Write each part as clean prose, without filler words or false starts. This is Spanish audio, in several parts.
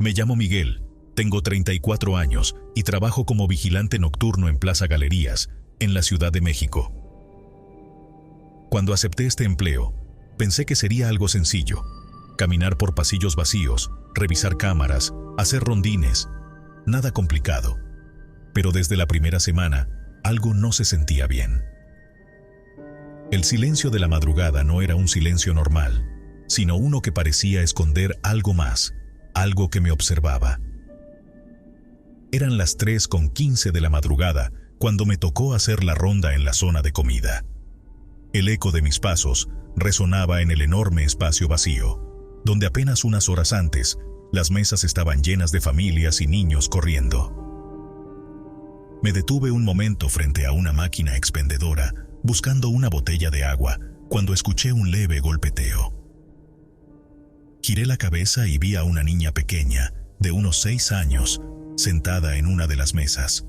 Me llamo Miguel, tengo 34 años y trabajo como vigilante nocturno en Plaza Galerías, en la Ciudad de México. Cuando acepté este empleo, pensé que sería algo sencillo: caminar por pasillos vacíos, revisar cámaras, hacer rondines, nada complicado. Pero desde la primera semana, algo no se sentía bien. El silencio de la madrugada no era un silencio normal, sino uno que parecía esconder algo más, algo que me observaba. Eran las 3:15 de la madrugada cuando me tocó hacer la ronda en la zona de comida. El eco de mis pasos resonaba en el enorme espacio vacío, donde apenas unas horas antes las mesas estaban llenas de familias y niños corriendo. Me detuve un momento frente a una máquina expendedora buscando una botella de agua cuando escuché un leve golpeteo. Giré la cabeza y vi a una niña pequeña, de unos 6 años, sentada en una de las mesas.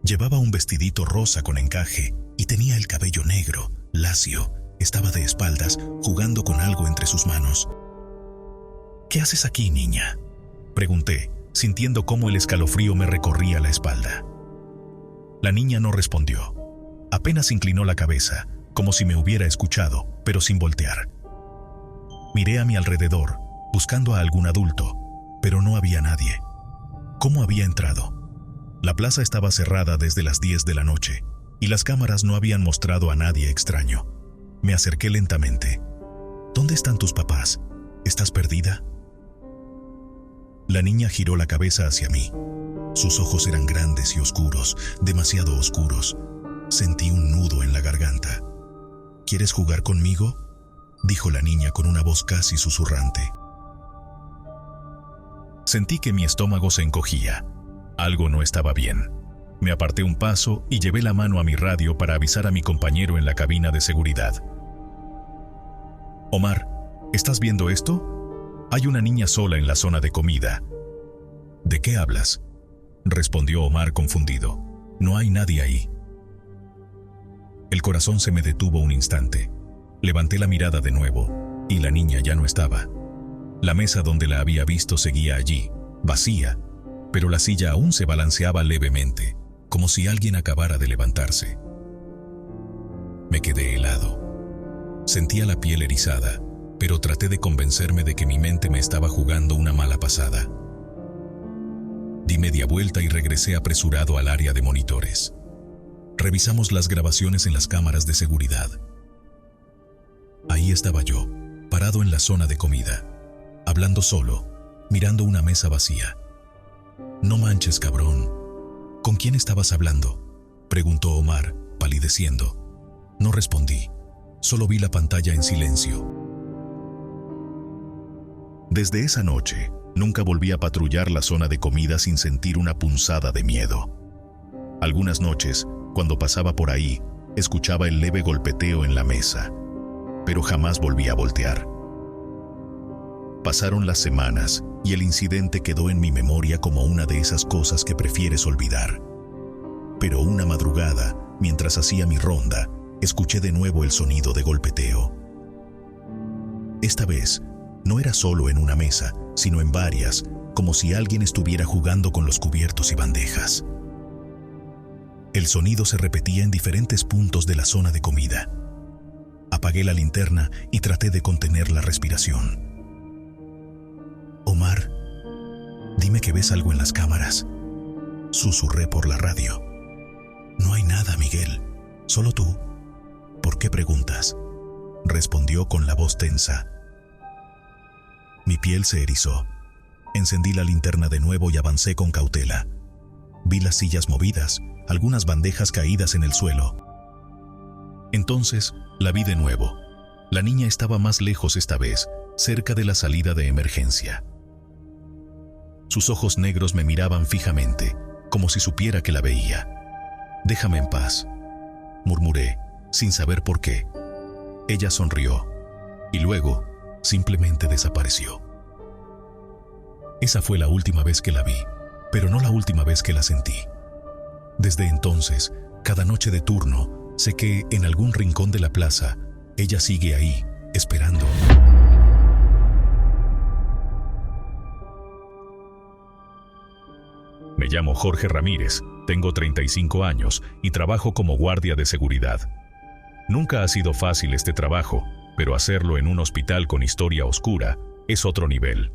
Llevaba un vestidito rosa con encaje y tenía el cabello negro, lacio. Estaba de espaldas, jugando con algo entre sus manos. ¿Qué haces aquí, niña?, pregunté, sintiendo cómo el escalofrío me recorría la espalda. La niña no respondió. Apenas inclinó la cabeza, como si me hubiera escuchado, pero sin voltear. Miré a mi alrededor, buscando a algún adulto, pero no había nadie. ¿Cómo había entrado? La plaza estaba cerrada desde las 10 de la noche, y las cámaras no habían mostrado a nadie extraño. Me acerqué lentamente. ¿Dónde están tus papás? ¿Estás perdida? La niña giró la cabeza hacia mí. Sus ojos eran grandes y oscuros, demasiado oscuros. Sentí un nudo en la garganta. ¿Quieres jugar conmigo?, dijo la niña con una voz casi susurrante. Sentí que mi estómago se encogía. Algo no estaba bien. Me aparté un paso y llevé la mano a mi radio para avisar a mi compañero en la cabina de seguridad. Omar, ¿estás viendo esto? Hay una niña sola en la zona de comida. ¿De qué hablas?, respondió Omar confundido. No hay nadie ahí. El corazón se me detuvo un instante. Levanté la mirada de nuevo, y la niña ya no estaba. La mesa donde la había visto seguía allí, vacía, pero la silla aún se balanceaba levemente, como si alguien acabara de levantarse. Me quedé helado. Sentía la piel erizada, pero traté de convencerme de que mi mente me estaba jugando una mala pasada. Di media vuelta y regresé apresurado al área de monitores. Revisamos las grabaciones en las cámaras de seguridad. Ahí estaba yo, parado en la zona de comida, hablando solo, mirando una mesa vacía. No manches, cabrón. ¿Con quién estabas hablando?, preguntó Omar, palideciendo. No respondí, solo vi la pantalla en silencio. Desde esa noche, nunca volví a patrullar la zona de comida sin sentir una punzada de miedo. Algunas noches, cuando pasaba por ahí, escuchaba el leve golpeteo en la mesa, pero jamás volví a voltear. Pasaron las semanas y el incidente quedó en mi memoria como una de esas cosas que prefieres olvidar. Pero una madrugada, mientras hacía mi ronda, escuché de nuevo el sonido de golpeteo. Esta vez, no era solo en una mesa, sino en varias, como si alguien estuviera jugando con los cubiertos y bandejas. El sonido se repetía en diferentes puntos de la zona de comida. Apagué la linterna y traté de contener la respiración. Omar, dime que ves algo en las cámaras, susurré por la radio. No hay nada, Miguel, solo tú. ¿Por qué preguntas?, respondió con la voz tensa. Mi piel se erizó. Encendí la linterna de nuevo y avancé con cautela. Vi las sillas movidas, algunas bandejas caídas en el suelo. Entonces, la vi de nuevo. La niña estaba más lejos esta vez, cerca de la salida de emergencia. Sus ojos negros me miraban fijamente, como si supiera que la veía. «Déjame en paz», murmuré, sin saber por qué. Ella sonrió, y luego simplemente desapareció. Esa fue la última vez que la vi, pero no la última vez que la sentí. Desde entonces, cada noche de turno, sé que en algún rincón de la plaza, ella sigue ahí, esperando. llamo Jorge Ramírez, tengo 35 años y trabajo como guardia de seguridad. Nunca ha sido fácil este trabajo, pero hacerlo en un hospital con historia oscura es otro nivel.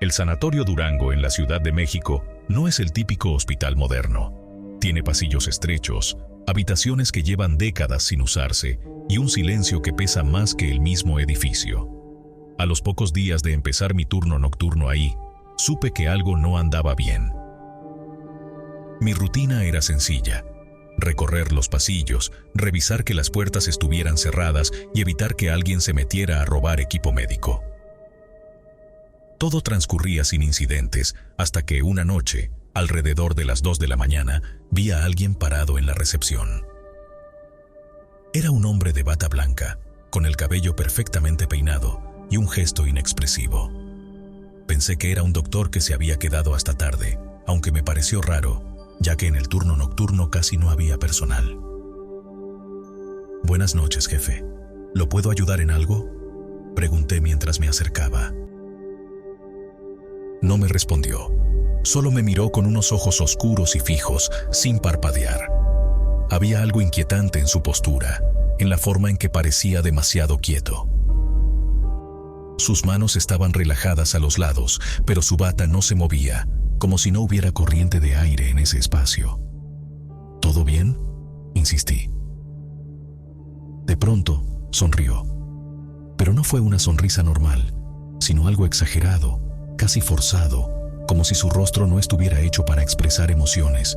El Sanatorio Durango en la Ciudad de México no es el típico hospital moderno. Tiene pasillos estrechos, habitaciones que llevan décadas sin usarse y un silencio que pesa más que el mismo edificio. A los pocos días de empezar mi turno nocturno ahí, supe que algo no andaba bien. Mi rutina era sencilla: recorrer los pasillos, revisar que las puertas estuvieran cerradas y evitar que alguien se metiera a robar equipo médico. Todo transcurría sin incidentes hasta que una noche, alrededor de las 2 de la mañana, vi a alguien parado en la recepción. Era un hombre de bata blanca, con el cabello perfectamente peinado y un gesto inexpresivo. Pensé que era un doctor que se había quedado hasta tarde, aunque me pareció raro, ya que en el turno nocturno casi no había personal. «Buenas noches, jefe. ¿Lo puedo ayudar en algo?», pregunté mientras me acercaba. No me respondió. Solo me miró con unos ojos oscuros y fijos, sin parpadear. Había algo inquietante en su postura, en la forma en que parecía demasiado quieto. Sus manos estaban relajadas a los lados, pero su bata no se movía, como si no hubiera corriente de aire en ese espacio. «¿Todo bien?», insistí. De pronto, sonrió. Pero no fue una sonrisa normal, sino algo exagerado, casi forzado, como si su rostro no estuviera hecho para expresar emociones.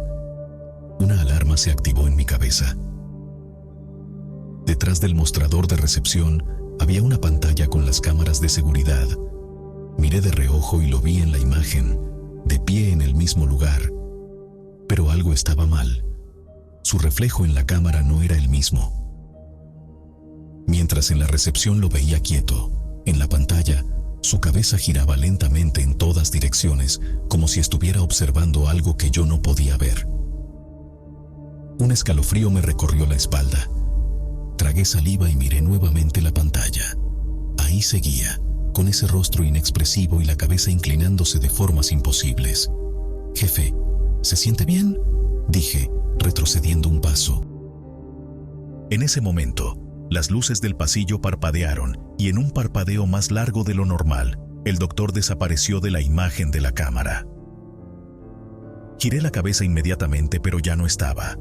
Una alarma se activó en mi cabeza. Detrás del mostrador de recepción había una pantalla con las cámaras de seguridad. Miré de reojo y lo vi en la imagen, de pie en el mismo lugar. Pero algo estaba mal. Su reflejo en la cámara no era el mismo. Mientras en la recepción lo veía quieto, en la pantalla, su cabeza giraba lentamente en todas direcciones, como si estuviera observando algo que yo no podía ver. Un escalofrío me recorrió la espalda. Tragué saliva y miré nuevamente la pantalla. Ahí seguía, con ese rostro inexpresivo y la cabeza inclinándose de formas imposibles. «Jefe, ¿se siente bien?», dije, retrocediendo un paso. En ese momento, las luces del pasillo parpadearon y en un parpadeo más largo de lo normal, el doctor desapareció de la imagen de la cámara. Giré la cabeza inmediatamente, pero ya no estaba.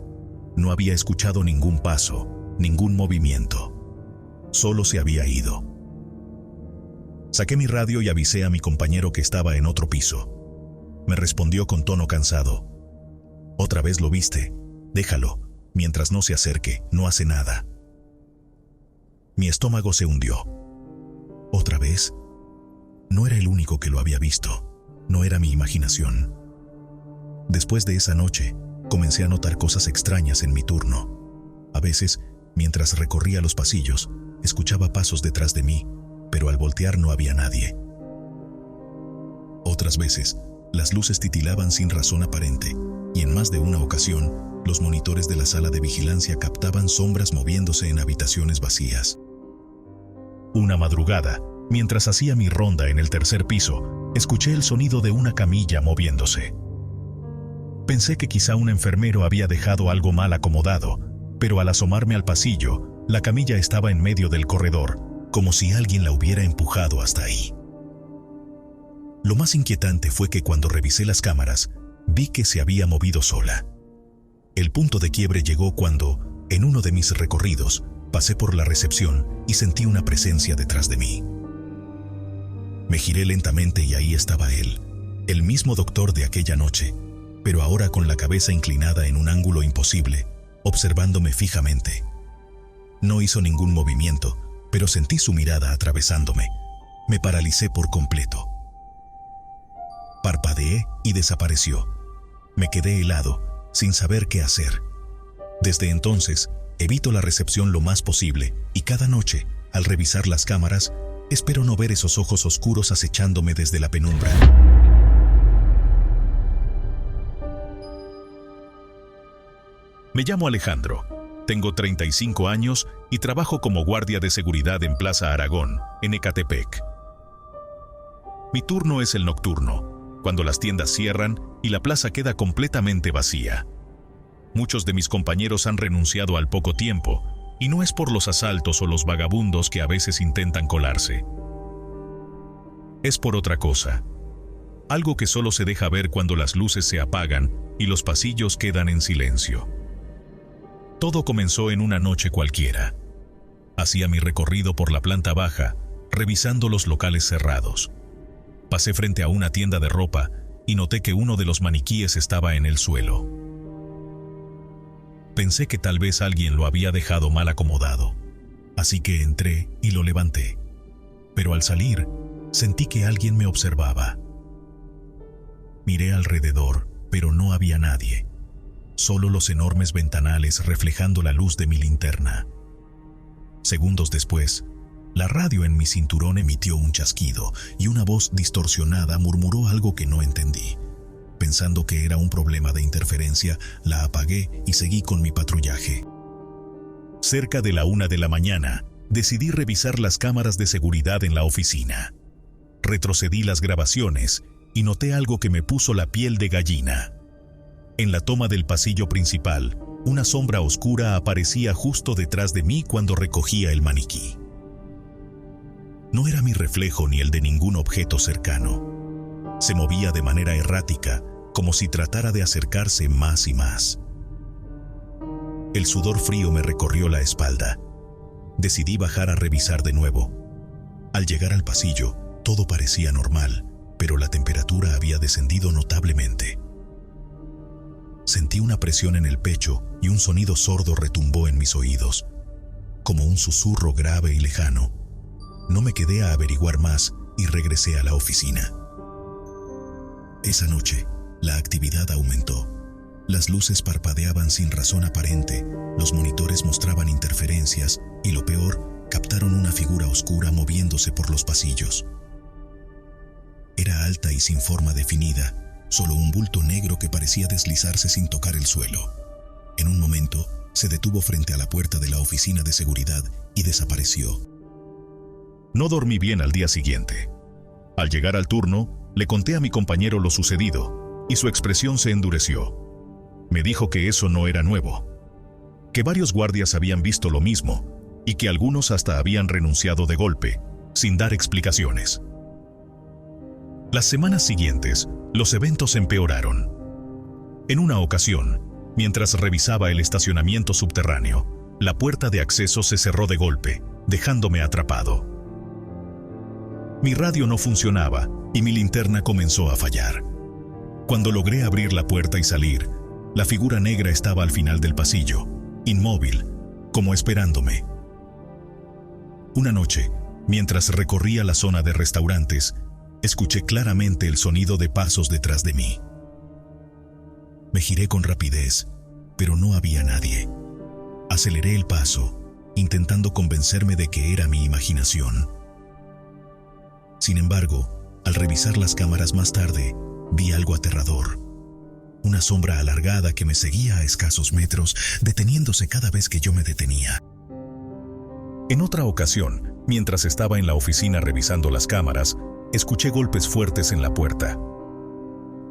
No había escuchado ningún paso, ningún movimiento. Solo se había ido. Saqué mi radio y avisé a mi compañero que estaba en otro piso. Me respondió con tono cansado: «¿Otra vez lo viste? Déjalo. Mientras no se acerque, no hace nada». Mi estómago se hundió. ¿Otra vez? No era el único que lo había visto. No era mi imaginación. Después de esa noche, comencé a notar cosas extrañas en mi turno. A veces, mientras recorría los pasillos, escuchaba pasos detrás de mí, pero al voltear no había nadie. Otras veces, las luces titilaban sin razón aparente, y en más de una ocasión, los monitores de la sala de vigilancia captaban sombras moviéndose en habitaciones vacías. Una madrugada, mientras hacía mi ronda en el tercer piso, escuché el sonido de una camilla moviéndose. Pensé que quizá un enfermero había dejado algo mal acomodado, pero al asomarme al pasillo, la camilla estaba en medio del corredor, como si alguien la hubiera empujado hasta ahí. Lo más inquietante fue que cuando revisé las cámaras, vi que se había movido sola. El punto de quiebre llegó cuando, en uno de mis recorridos, pasé por la recepción y sentí una presencia detrás de mí. Me giré lentamente y ahí estaba él, el mismo doctor de aquella noche, pero ahora con la cabeza inclinada en un ángulo imposible, observándome fijamente. No hizo ningún movimiento, pero sentí su mirada atravesándome. Me paralicé por completo. Parpadeé y desapareció. Me quedé helado, sin saber qué hacer. Desde entonces, evito la recepción lo más posible y cada noche, al revisar las cámaras, espero no ver esos ojos oscuros acechándome desde la penumbra. Me llamo Alejandro, tengo 35 años y trabajo como guardia de seguridad en Plaza Aragón, en Ecatepec. Mi turno es el nocturno, cuando las tiendas cierran y la plaza queda completamente vacía. Muchos de mis compañeros han renunciado al poco tiempo, y no es por los asaltos o los vagabundos que a veces intentan colarse. Es por otra cosa. Algo que solo se deja ver cuando las luces se apagan y los pasillos quedan en silencio. Todo comenzó en una noche cualquiera. Hacía mi recorrido por la planta baja, revisando los locales cerrados. Pasé frente a una tienda de ropa y noté que uno de los maniquíes estaba en el suelo. Pensé que tal vez alguien lo había dejado mal acomodado, así que entré y lo levanté. Pero al salir, sentí que alguien me observaba. Miré alrededor, pero no había nadie. Solo los enormes ventanales reflejando la luz de mi linterna. Segundos después, la radio en mi cinturón emitió un chasquido y una voz distorsionada murmuró algo que no entendí. Pensando que era un problema de interferencia, la apagué y seguí con mi patrullaje. Cerca de la 1 de la mañana, decidí revisar las cámaras de seguridad en la oficina. Retrocedí las grabaciones y noté algo que me puso la piel de gallina. En la toma del pasillo principal, una sombra oscura aparecía justo detrás de mí cuando recogía el maniquí. No era mi reflejo ni el de ningún objeto cercano. Se movía de manera errática, como si tratara de acercarse más y más. El sudor frío me recorrió la espalda. Decidí bajar a revisar de nuevo. Al llegar al pasillo, todo parecía normal, pero la temperatura había descendido notablemente. Sentí una presión en el pecho y un sonido sordo retumbó en mis oídos, como un susurro grave y lejano. No me quedé a averiguar más y regresé a la oficina. Esa noche, la actividad aumentó. Las luces parpadeaban sin razón aparente, los monitores mostraban interferencias y, lo peor, captaron una figura oscura moviéndose por los pasillos. Era alta y sin forma definida, solo un bulto negro que parecía deslizarse sin tocar el suelo. En un momento, se detuvo frente a la puerta de la oficina de seguridad y desapareció. No dormí bien al día siguiente. Al llegar al turno, le conté a mi compañero lo sucedido, y su expresión se endureció. Me dijo que eso no era nuevo, que varios guardias habían visto lo mismo, y que algunos hasta habían renunciado de golpe, sin dar explicaciones. Las semanas siguientes, los eventos empeoraron. En una ocasión, mientras revisaba el estacionamiento subterráneo, la puerta de acceso se cerró de golpe, dejándome atrapado. Mi radio no funcionaba y mi linterna comenzó a fallar. Cuando logré abrir la puerta y salir, la figura negra estaba al final del pasillo, inmóvil, como esperándome. Una noche, mientras recorría la zona de restaurantes, escuché claramente el sonido de pasos detrás de mí. Me giré con rapidez, pero no había nadie. Aceleré el paso, intentando convencerme de que era mi imaginación. Sin embargo, al revisar las cámaras más tarde, vi algo aterrador. Una sombra alargada que me seguía a escasos metros, deteniéndose cada vez que yo me detenía. En otra ocasión, mientras estaba en la oficina revisando las cámaras, escuché golpes fuertes en la puerta.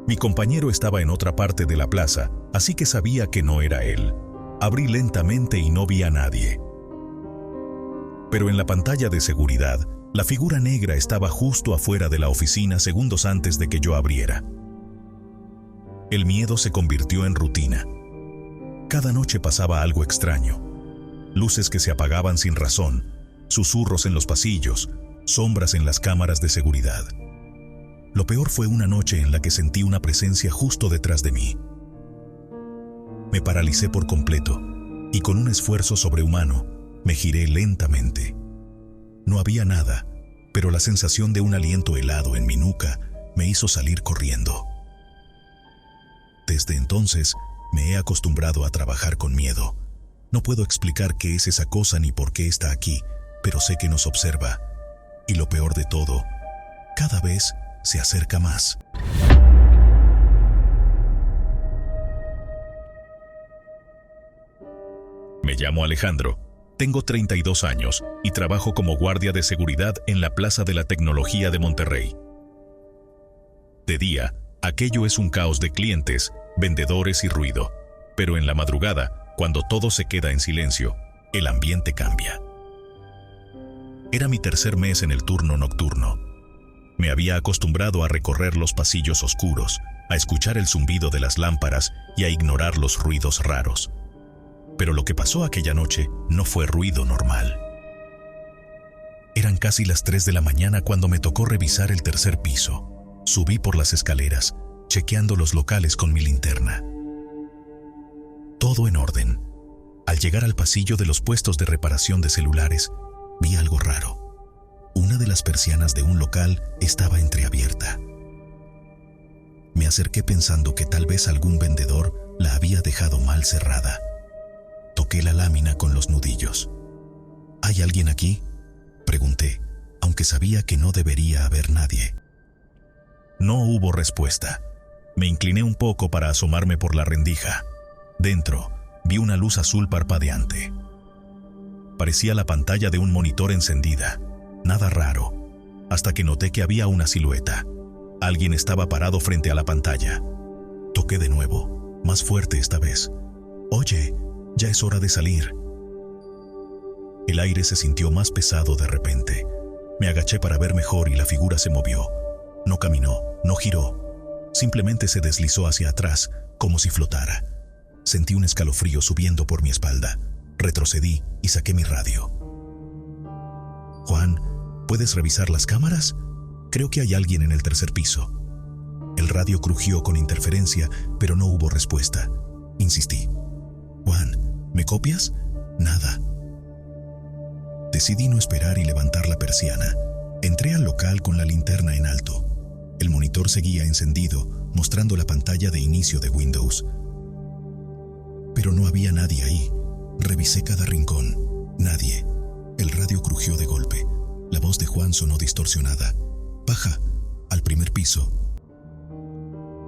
Mi compañero estaba en otra parte de la plaza, así que sabía que no era él. Abrí lentamente y no vi a nadie. Pero en la pantalla de seguridad, la figura negra estaba justo afuera de la oficina segundos antes de que yo abriera. El miedo se convirtió en rutina. Cada noche pasaba algo extraño. Luces que se apagaban sin razón, susurros en los pasillos, sombras en las cámaras de seguridad. Lo peor fue una noche en la que sentí una presencia justo detrás de mí. Me paralicé por completo y con un esfuerzo sobrehumano me giré lentamente. No había nada, pero la sensación de un aliento helado en mi nuca me hizo salir corriendo. Desde entonces me he acostumbrado a trabajar con miedo. No puedo explicar qué es esa cosa ni por qué está aquí, pero sé que nos observa. Y lo peor de todo, cada vez se acerca más. Me llamo Alejandro, tengo 32 años y trabajo como guardia de seguridad en la Plaza de la Tecnología de Monterrey. De día, aquello es un caos de clientes, vendedores y ruido. Pero en la madrugada, cuando todo se queda en silencio, el ambiente cambia. Era mi tercer mes en el turno nocturno. Me había acostumbrado a recorrer los pasillos oscuros, a escuchar el zumbido de las lámparas y a ignorar los ruidos raros. Pero lo que pasó aquella noche no fue ruido normal. Eran casi las 3 de la mañana cuando me tocó revisar el tercer piso. Subí por las escaleras, chequeando los locales con mi linterna. Todo en orden. Al llegar al pasillo de los puestos de reparación de celulares, vi algo raro. Una de las persianas de un local estaba entreabierta. Me acerqué pensando que tal vez algún vendedor la había dejado mal cerrada. Toqué la lámina con los nudillos. ¿Hay alguien aquí?, pregunté, aunque sabía que no debería haber nadie. No hubo respuesta. Me incliné un poco para asomarme por la rendija. Dentro, vi una luz azul parpadeante. Parecía la pantalla de un monitor encendida. Nada raro, hasta que noté que había una silueta. Alguien estaba parado frente a la pantalla. Toqué de nuevo, más fuerte esta vez. «Oye, ya es hora de salir». El aire se sintió más pesado de repente. Me agaché para ver mejor y la figura se movió. No caminó, no giró. Simplemente se deslizó hacia atrás, como si flotara. Sentí un escalofrío subiendo por mi espalda. Retrocedí y saqué mi radio. «Juan, ¿puedes revisar las cámaras? Creo que hay alguien en el tercer piso». El radio crujió con interferencia, pero no hubo respuesta. Insistí. «Juan, ¿me copias?» Nada. Decidí no esperar y levantar la persiana. Entré al local con la linterna en alto. El monitor seguía encendido, mostrando la pantalla de inicio de Windows. Pero no había nadie ahí. Revisé cada rincón. Nadie. El radio crujió de golpe. La voz de Juan sonó distorsionada. «Baja, al primer piso».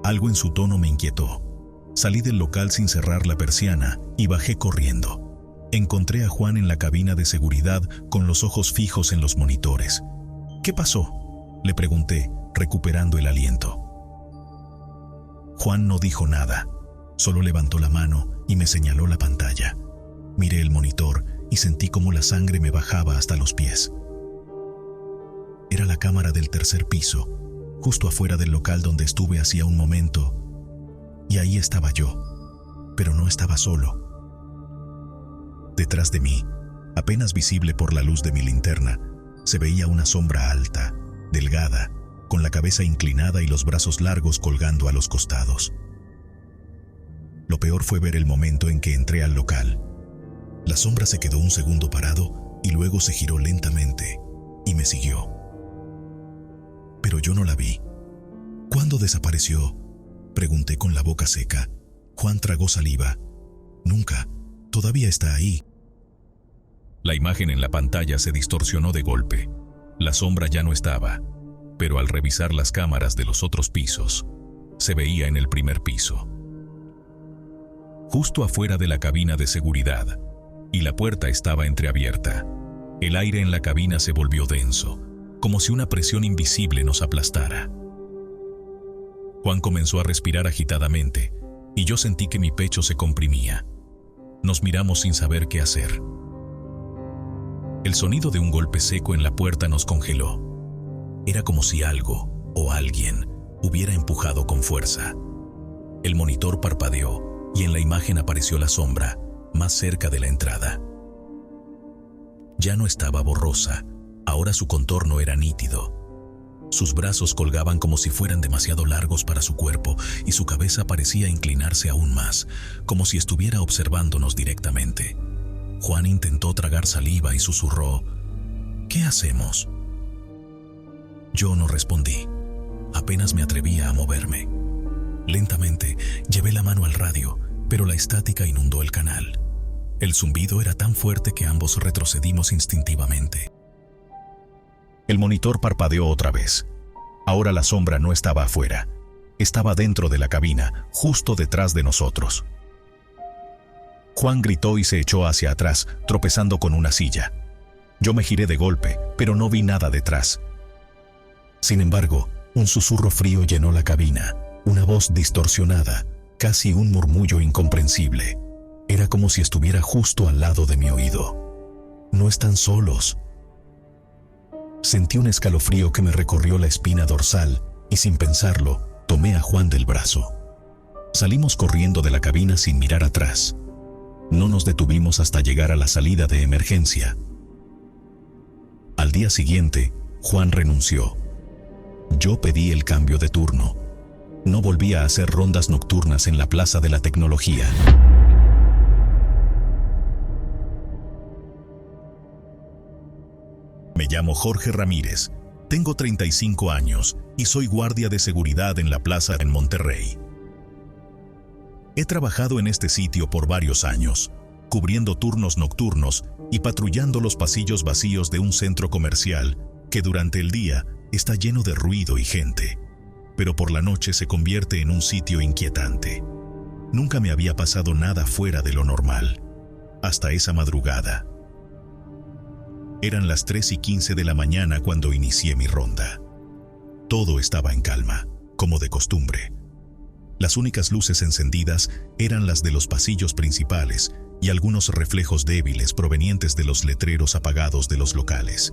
Algo en su tono me inquietó. Salí del local sin cerrar la persiana y bajé corriendo. Encontré a Juan en la cabina de seguridad con los ojos fijos en los monitores. «¿Qué pasó?», le pregunté, recuperando el aliento. Juan no dijo nada, solo levantó la mano y me señaló la pantalla. Miré el monitor y sentí como la sangre me bajaba hasta los pies. Era la cámara del tercer piso, justo afuera del local donde estuve hacía un momento, y ahí estaba yo, pero no estaba solo. Detrás de mí, apenas visible por la luz de mi linterna, se veía una sombra alta, delgada, con la cabeza inclinada y los brazos largos colgando a los costados. Lo peor fue ver el momento en que entré al local. La sombra se quedó un segundo parado y luego se giró lentamente y me siguió. Pero yo no la vi. «¿Cuándo desapareció?», pregunté con la boca seca. Juan tragó saliva. «Nunca. Todavía está ahí». La imagen en la pantalla se distorsionó de golpe. La sombra ya no estaba, pero al revisar las cámaras de los otros pisos, se veía en el primer piso. Justo afuera de la cabina de seguridad, y la puerta estaba entreabierta. El aire en la cabina se volvió denso, como si una presión invisible nos aplastara. Juan comenzó a respirar agitadamente, y yo sentí que mi pecho se comprimía. Nos miramos sin saber qué hacer. El sonido de un golpe seco en la puerta nos congeló. Era como si algo o alguien hubiera empujado con fuerza. El monitor parpadeó y en la imagen apareció la sombra, más cerca de la entrada. Ya no estaba borrosa, ahora su contorno era nítido. Sus brazos colgaban como si fueran demasiado largos para su cuerpo y su cabeza parecía inclinarse aún más, como si estuviera observándonos directamente. Juan intentó tragar saliva y susurró: «¿Qué hacemos?». Yo no respondí. Apenas me atrevía a moverme. Lentamente llevé la mano al radio, pero la estática inundó el canal. El zumbido era tan fuerte que ambos retrocedimos instintivamente. El monitor parpadeó otra vez. Ahora la sombra no estaba afuera. Estaba dentro de la cabina, justo detrás de nosotros. Juan gritó y se echó hacia atrás, tropezando con una silla. Yo me giré de golpe, pero no vi nada detrás. Sin embargo, Un susurro frío llenó la cabina, una voz distorsionada, casi un murmullo incomprensible. Era como si estuviera justo al lado de mi oído. No están solos. Sentí un escalofrío que me recorrió la espina dorsal y sin pensarlo, tomé a Juan del brazo. Salimos corriendo de la cabina sin mirar atrás. No nos detuvimos hasta llegar a la salida de emergencia. Al día siguiente, Juan renunció. Yo pedí el cambio de turno. No volví a hacer rondas nocturnas en la Plaza de la Tecnología. Me llamo Jorge Ramírez, tengo 35 años y soy guardia de seguridad en la plaza en Monterrey. He trabajado en este sitio por varios años, cubriendo turnos nocturnos y patrullando los pasillos vacíos de un centro comercial que durante el día está lleno de ruido y gente, pero por la noche se convierte en un sitio inquietante. Nunca me había pasado nada fuera de lo normal, hasta esa madrugada. Eran las 3:15 de la mañana cuando inicié mi ronda. Todo estaba en calma, como de costumbre. Las únicas luces encendidas eran las de los pasillos principales y algunos reflejos débiles provenientes de los letreros apagados de los locales.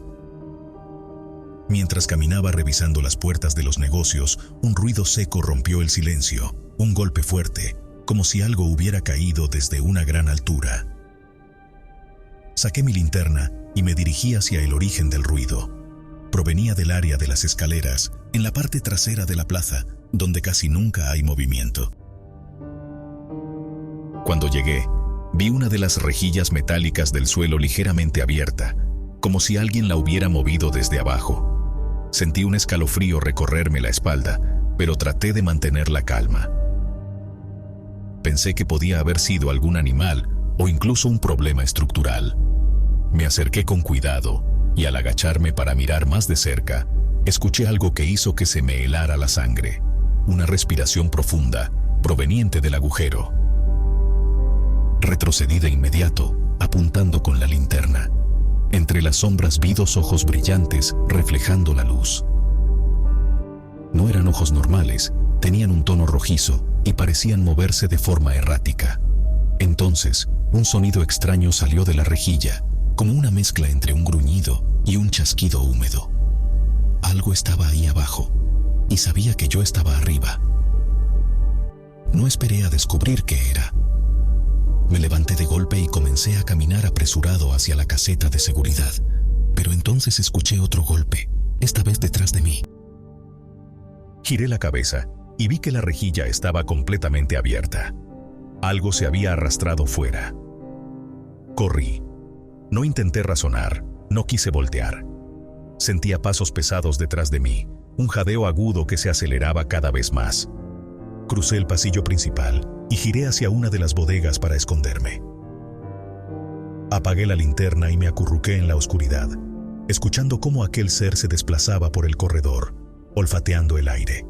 Mientras caminaba revisando las puertas de los negocios, un ruido seco rompió el silencio, un golpe fuerte, como si algo hubiera caído desde una gran altura. Saqué mi linterna y me dirigí hacia el origen del ruido. Provenía del área de las escaleras, en la parte trasera de la plaza, donde casi nunca hay movimiento. Cuando llegué, vi una de las rejillas metálicas del suelo ligeramente abierta, como si alguien la hubiera movido desde abajo. Sentí un escalofrío recorrerme la espalda, pero traté de mantener la calma. Pensé que podía haber sido algún animal o incluso un problema estructural. Me acerqué con cuidado y al agacharme para mirar más de cerca, escuché algo que hizo que se me helara la sangre. Una respiración profunda, proveniente del agujero. Retrocedí de inmediato, apuntando con la linterna. Entre las sombras vi dos ojos brillantes reflejando la luz. No eran ojos normales, tenían un tono rojizo y parecían moverse de forma errática. Entonces, un sonido extraño salió de la rejilla, como una mezcla entre un gruñido y un chasquido húmedo. Algo estaba ahí abajo, y sabía que yo estaba arriba. No esperé a descubrir qué era. Me levanté de golpe y comencé a caminar apresurado hacia la caseta de seguridad, pero entonces escuché otro golpe, esta vez detrás de mí. Giré la cabeza y vi que la rejilla estaba completamente abierta. Algo se había arrastrado fuera. Corrí. No intenté razonar, no quise voltear. Sentía pasos pesados detrás de mí, un jadeo agudo que se aceleraba cada vez más. Crucé el pasillo principal y giré hacia una de las bodegas para esconderme. Apagué la linterna y me acurruqué en la oscuridad, escuchando cómo aquel ser se desplazaba por el corredor, olfateando el aire.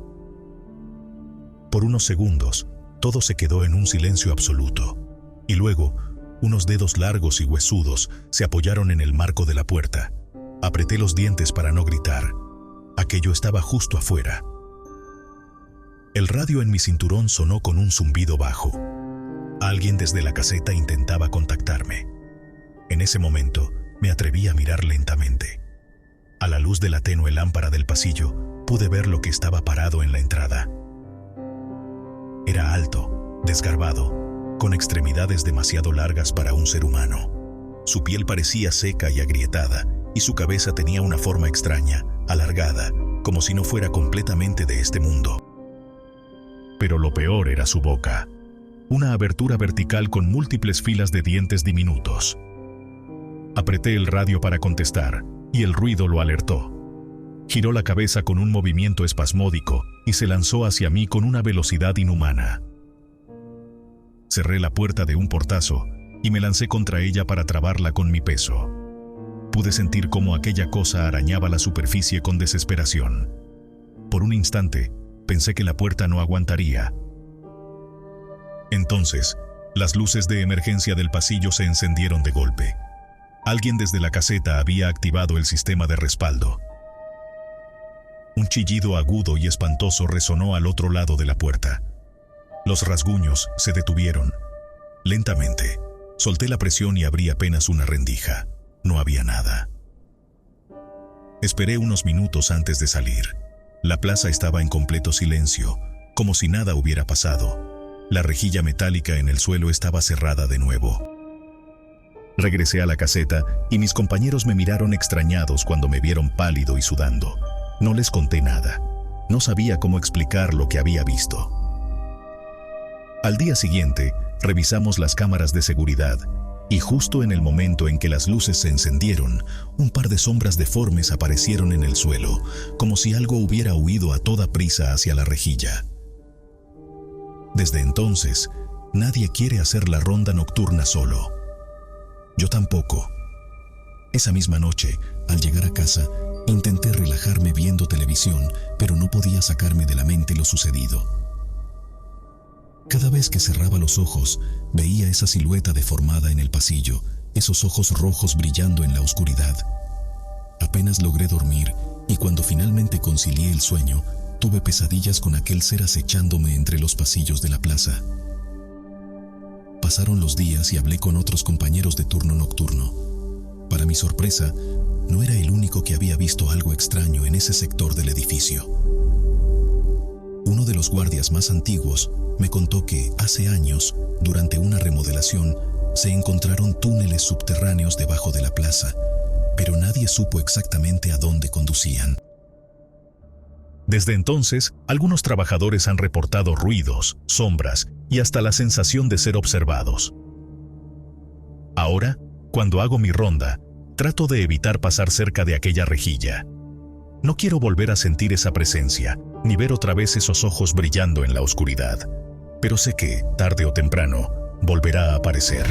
Por unos segundos, todo se quedó en un silencio absoluto, y luego, unos dedos largos y huesudos se apoyaron en el marco de la puerta. Apreté los dientes para no gritar. Aquello estaba justo afuera. El radio en mi cinturón sonó con un zumbido bajo. Alguien desde la caseta intentaba contactarme. En ese momento, me atreví a mirar lentamente. A la luz de la tenue lámpara del pasillo, pude ver lo que estaba parado en la entrada. Era alto, desgarbado, con extremidades demasiado largas para un ser humano. Su piel parecía seca y agrietada, y su cabeza tenía una forma extraña, alargada, como si no fuera completamente de este mundo. Pero lo peor era su boca, una abertura vertical con múltiples filas de dientes diminutos. Apreté el radio para contestar, y el ruido lo alertó. Giró la cabeza con un movimiento espasmódico y se lanzó hacia mí con una velocidad inhumana. Cerré la puerta de un portazo y me lancé contra ella para trabarla con mi peso. Pude sentir cómo aquella cosa arañaba la superficie con desesperación. Por un instante, pensé que la puerta no aguantaría. Entonces, las luces de emergencia del pasillo se encendieron de golpe. Alguien desde la caseta había activado el sistema de respaldo. Un chillido agudo y espantoso resonó al otro lado de la puerta. Los rasguños se detuvieron. Lentamente, solté la presión y abrí apenas una rendija. No había nada. Esperé unos minutos antes de salir. La plaza estaba en completo silencio, como si nada hubiera pasado. La rejilla metálica en el suelo estaba cerrada de nuevo. Regresé a la caseta y mis compañeros me miraron extrañados cuando me vieron pálido y sudando. No les conté nada. No sabía cómo explicar lo que había visto. Al día siguiente, revisamos las cámaras de seguridad y justo en el momento en que las luces se encendieron, un par de sombras deformes aparecieron en el suelo, como si algo hubiera huido a toda prisa hacia la rejilla. Desde entonces, nadie quiere hacer la ronda nocturna solo. Yo tampoco. Esa misma noche, al llegar a casa, intenté relajarme viendo televisión, pero no podía sacarme de la mente lo sucedido. Cada vez que cerraba los ojos, veía esa silueta deformada en el pasillo, esos ojos rojos brillando en la oscuridad. Apenas logré dormir y cuando finalmente concilié el sueño, tuve pesadillas con aquel ser acechándome entre los pasillos de la plaza. Pasaron los días y hablé con otros compañeros de turno nocturno. Para mi sorpresa, no era el único que había visto algo extraño en ese sector del edificio. Uno de los guardias más antiguos me contó que hace años, durante una remodelación, se encontraron túneles subterráneos debajo de la plaza, pero nadie supo exactamente a dónde conducían. Desde entonces, algunos trabajadores han reportado ruidos, sombras y hasta la sensación de ser observados. Ahora, cuando hago mi ronda, trato de evitar pasar cerca de aquella rejilla. No quiero volver a sentir esa presencia, ni ver otra vez esos ojos brillando en la oscuridad. Pero sé que, tarde o temprano, volverá a aparecer.